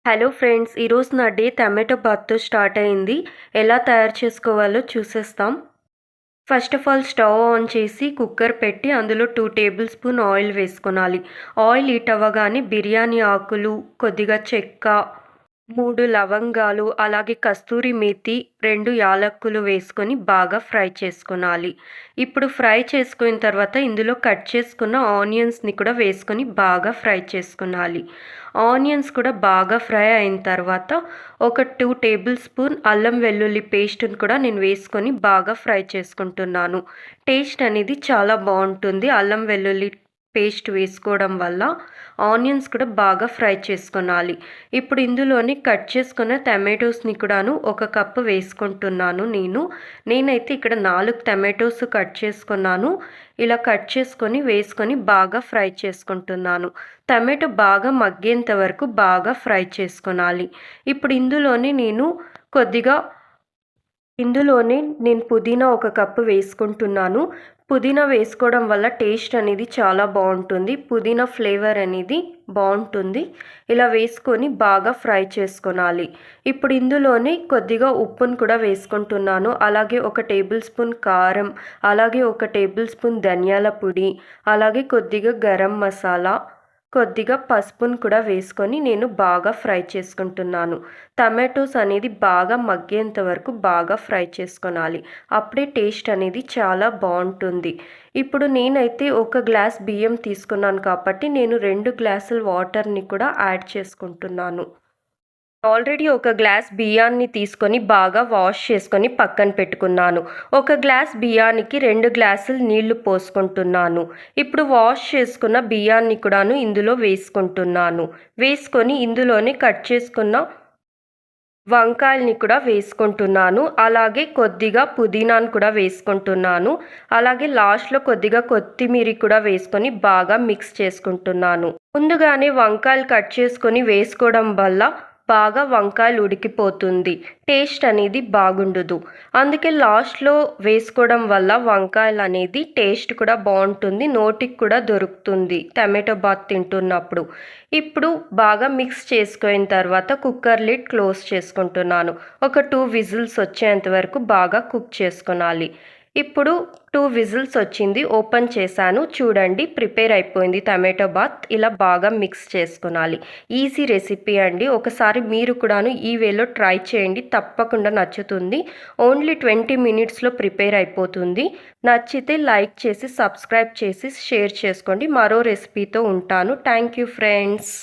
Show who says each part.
Speaker 1: Hello friends, ఈరోజు నా day tomato బాత్తో start అయింది. ఎలా తయారు చేసుకోవాలో చూసేస్తాం. First of all stove on చేసి కుక్కర్ పెట్టి అందులో 2 టేబుల్ స్పూన్ ఆయిల్ వేసుకోవాలి. ఆయిల్ హీట్ అవ్వగానే బిర్యానీ ఆకులు, కొద్దిగా చెక్క, 3 లవంగాలు, అలాగే కస్తూరి మేతి, 2 యాలక్కులు వేసుకొని బాగా ఫ్రై చేసుకోవాలి. ఇప్పుడు ఫ్రై చేసుకున్న తర్వాత ఇందులో కట్ చేసుకున్న ఆనియన్స్‌ని కూడా వేసుకొని బాగా ఫ్రై చేసుకోవాలి. ఆనియన్స్ కూడా బాగా ఫ్రై అయిన తర్వాత ఒక 2 టేబుల్ స్పూన్ అల్లం వెల్లుల్లి పేస్ట్‌ని కూడా నేను వేసుకొని బాగా ఫ్రై చేసుకుంటున్నాను. టేస్ట్ అనేది చాలా బావుంటుంది అల్లం వెల్లుల్లి పేస్ట్ వేసుకోవడం వల్ల. ఆనియన్స్ కూడా బాగా ఫ్రై చేసుకోవాలి. ఇప్పుడు ఇందులోని కట్ చేసుకున్న టమాటోస్‌ని కూడాను ఒక కప్పు వేసుకుంటున్నాను నేను. నేనైతే ఇక్కడ 4 టమాటోస్ కట్ చేసుకున్నాను. ఇలా కట్ చేసుకొని వేసుకొని బాగా ఫ్రై చేసుకుంటున్నాను. టమాటో బాగా మగ్గేంత వరకు బాగా ఫ్రై చేసుకోవాలి. ఇప్పుడు ఇందులోనే నేను పుదీనా ఒక కప్పు వేసుకుంటున్నాను. పుదీనా వేసుకోవడం వల్ల టేస్ట్ అనేది చాలా బావుంటుంది. పుదీనా ఫ్లేవర్ అనేది బావుంటుంది. ఇలా వేసుకొని బాగా ఫ్రై చేసుకోవాలి. ఇప్పుడు ఇందులోనే కొద్దిగా ఉప్పును కూడా వేసుకుంటున్నాను. అలాగే ఒక టేబుల్ స్పూన్ కారం, అలాగే ఒక టేబుల్ స్పూన్ ధనియాల పొడి, అలాగే కొద్దిగా గరం మసాలా, కొద్దిగా పసుపును కూడా వేసుకొని నేను బాగా ఫ్రై చేసుకుంటున్నాను. టమాటోస్ అనేది బాగా మగ్గేంత వరకు బాగా ఫ్రై చేసుకోవాలి. అప్పుడే టేస్ట్ అనేది చాలా బావుంటుంది. ఇప్పుడు నేనైతే ఒక గ్లాస్ బియ్యం తీసుకున్నాను కాబట్టి నేను 2 గ్లాసుల వాటర్‌ని కూడా యాడ్ చేసుకుంటున్నాను. ఆల్రెడీ ఒక గ్లాస్ బియ్యాన్ని తీసుకొని బాగా వాష్ చేసుకొని పక్కన పెట్టుకున్నాను. ఒక గ్లాస్ బియ్యానికి 2 గ్లాసులు నీళ్లు పోసుకుంటున్నాను. ఇప్పుడు వాష్ చేసుకున్న బియ్యాన్ని కూడాను ఇందులో వేసుకుంటున్నాను. వేసుకొని ఇందులోనే కట్ చేసుకున్న వంకాయల్ని కూడా వేసుకుంటున్నాను. అలాగే కొద్దిగా పుదీనాను కూడా వేసుకుంటున్నాను. అలాగే లాస్ట్‌లో కొద్దిగా కొత్తిమీర కూడా వేసుకొని బాగా మిక్స్ చేసుకుంటున్నాను. ముందుగానే వంకాయలు కట్ చేసుకొని వేసుకోవడం వల్ల బాగా వంకాయలు ఉడికిపోతుంది. టేస్ట్ అనేది బాగుండదు. అందుకే లాస్ట్‌లో వేసుకోవడం వల్ల వంకాయలు అనేది టేస్ట్ కూడా బావుంటుంది. నోటికి కూడా దొరుకుతుంది టమాటో బాత్ తింటున్నప్పుడు. ఇప్పుడు బాగా మిక్స్ చేసుకున్న తర్వాత కుక్కర్ లిడ్ క్లోజ్ చేసుకుంటున్నాను. ఒక 2 విజిల్స్ వచ్చేంత వరకు బాగా కుక్ చేసుకోవాలి. ఇప్పుడు 2 విజిల్స్ వచ్చింది. ఓపెన్ చేశాను. చూడండి ప్రిపేర్ అయిపోయింది టమాటో బాత్. ఇలా బాగా మిక్స్ చేసుకోవాలి. ఈజీ రెసిపీ అండి. ఒకసారి మీరు కూడాను ఈ వేలో ట్రై చేయండి. తప్పకుండా నచ్చుతుంది. ఓన్లీ 20 మినిట్స్‌లో ప్రిపేర్ అయిపోతుంది. నచ్చితే లైక్ చేసి, సబ్స్క్రైబ్ చేసి, షేర్ చేసుకోండి. మరో రెసిపీతో ఉంటాను. Thank you friends.